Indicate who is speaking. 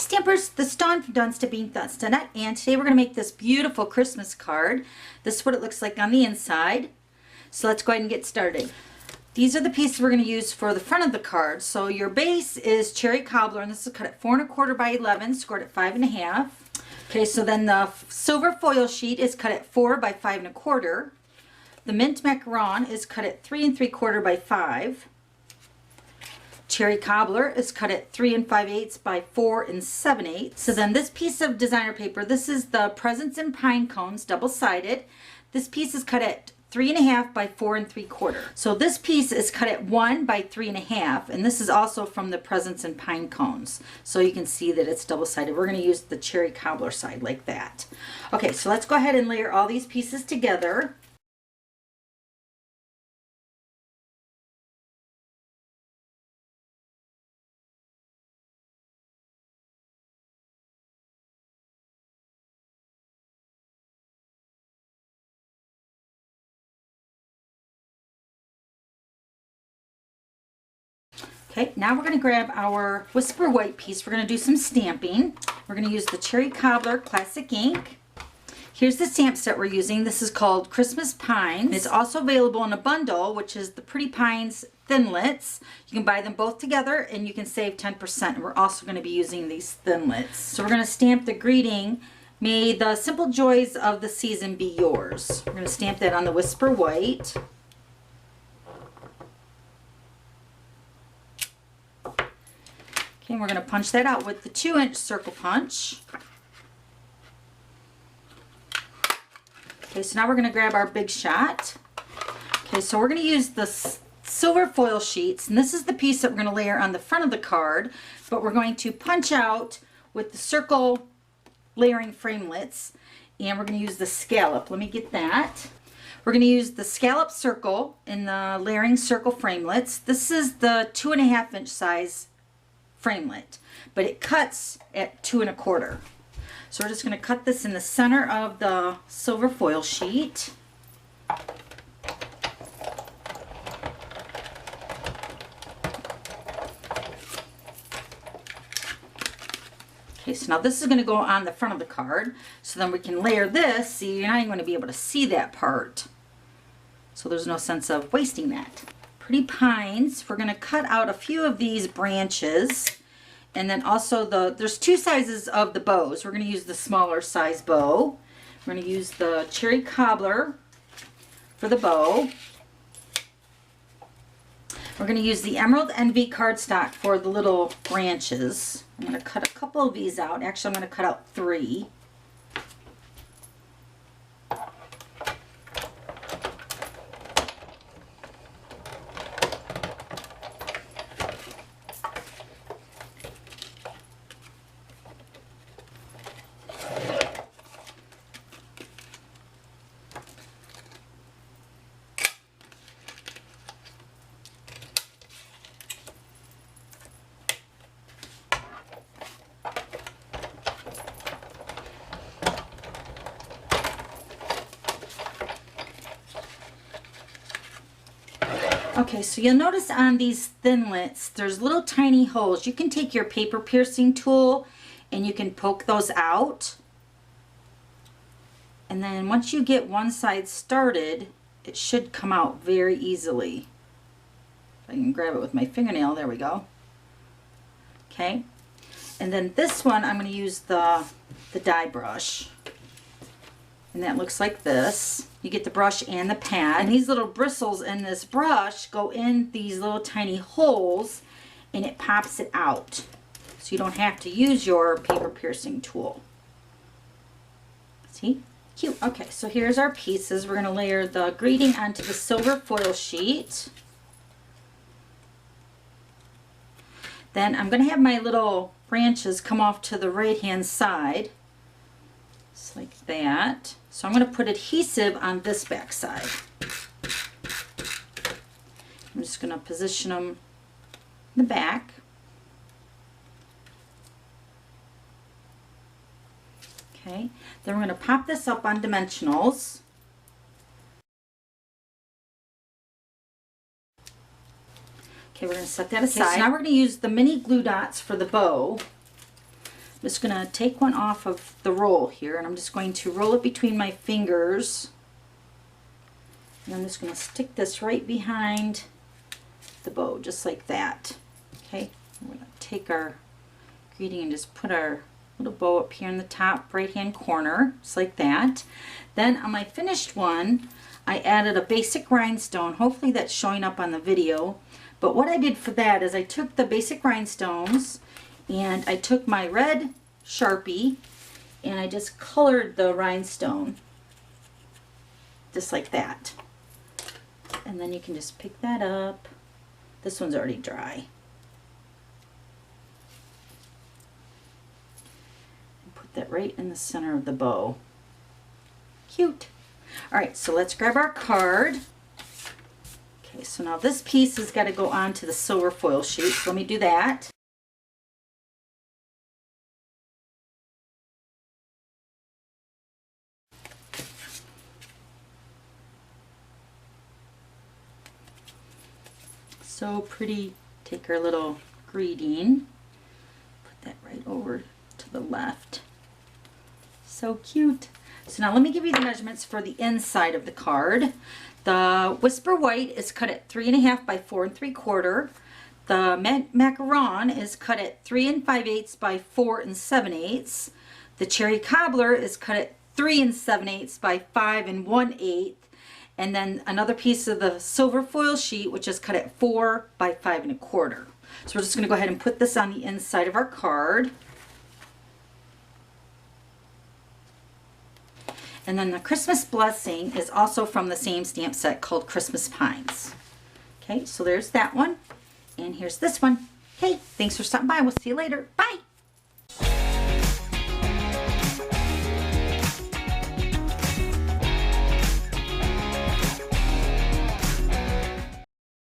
Speaker 1: Stampers, this is Dawn from DawnStamping.net, and today we're going to make this beautiful Christmas card. This is what it looks like on the inside. So let's go ahead and get started. These are the pieces we're going to use for the front of the card. So your base is cherry cobbler, and this is cut at 4 1/4 by 11, scored at 5 1/2. Okay, so then the silver foil sheet is cut at 4 by 5 1/4. The mint macaron is cut at 3 3/4 by 5. Cherry cobbler is cut at 3 5/8 by 4 7/8. So then this piece of designer paper, this is the Presents Pinecones, double-sided. This piece is cut at 3 1/2 by 4 3/4. So this piece is cut at 1 by 3 1/2, and this is also from the Presents Pinecones. So you can see that it's double-sided. We're going to use the cherry cobbler side like that. Okay, so let's go ahead and layer all these pieces together. Okay, now we're going to grab our Whisper White piece. We're going to do some stamping. We're going to use the Cherry Cobbler Classic Ink. Here's the stamp set we're using. This is called Christmas Pines. It's also available in a bundle, which is the Pretty Pines Thinlits. You can buy them both together and you can save 10%. We're also going to be using these Thinlits. So we're going to stamp the greeting, "May the simple joys of the season be yours." We're going to stamp that on the Whisper White. Okay, and we're going to punch that out with the 2-inch circle punch. Okay, so now we're going to grab our big shot. Okay, so we're going to use the silver foil sheets, and this is the piece that we're going to layer on the front of the card, but we're going to punch out with the circle layering framelits, and we're going to use the scallop. Let me get that. We're going to use the scallop circle in the layering circle framelits. This is the 2 1/2-inch size framelit, but it cuts at 2 1/4. So we're just going to cut this in the center of the silver foil sheet. Okay, so now this is going to go on the front of the card, so then we can layer this. See, you're not even going to be able to see that part, so there's no sense of wasting that. Pretty Pines, we're going to cut out a few of these branches, and then also there's 2 sizes of the bows. We're going to use the smaller size bow. We're going to use the cherry cobbler for the bow. We're going to use the Emerald Envy cardstock for the little branches. I'm going to cut a couple of these out. Actually, I'm going to cut out 3. Okay, so you'll notice on these Thinlits, there's little tiny holes. You can take your paper piercing tool and you can poke those out. And then once you get one side started, it should come out very easily. If I can grab it with my fingernail, there we go. Okay, and then this one I'm going to use the die brush. And that looks like this. You get the brush and the pad, and these little bristles in this brush go in these little tiny holes and it pops it out, so you don't have to use your paper piercing tool. See? Cute. Okay, so here's our pieces. We're going to layer the greeting onto the silver foil sheet. Then I'm going to have my little branches come off to the right hand side, just like that. So I'm going to put adhesive on this back side. I'm just going to position them in the back. Okay, then we're going to pop this up on dimensionals. Okay, we're going to set that aside. Okay, so now we're going to use the mini glue dots for the bow. just going to take one off of the roll here, and I'm just going to roll it between my fingers. And I'm just going to stick this right behind the bow, just like that. Okay, we're going to take our greeting and just put our little bow up here in the top right hand corner, just like that. Then on my finished one, I added a basic rhinestone. Hopefully that's showing up on the video. But what I did for that is I took the basic rhinestones and I took my red Sharpie and I just colored the rhinestone just like that. And then you can just pick that up. This one's already dry. And put that right in the center of the bow. Cute. All right, so let's grab our card. Okay, so now this piece has got to go onto the silver foil sheet. So let me do that. So pretty. Take our little greeting, put that right over to the left. So cute. So now let me give you the measurements for the inside of the card. The Whisper White is cut at 3.5 by 4 3/4. The Macaron is cut at 3 5/8 by 4 7/8. The Cherry Cobbler is cut at 3 7/8 by 5 1/8. And then another piece of the silver foil sheet, which is cut at 4 by 5 1/4. So we're just going to go ahead and put this on the inside of our card. And then the Christmas Blessing is also from the same stamp set called Christmas Pines. Okay, so there's that one. And here's this one. Okay, thanks for stopping by. We'll see you later. Bye.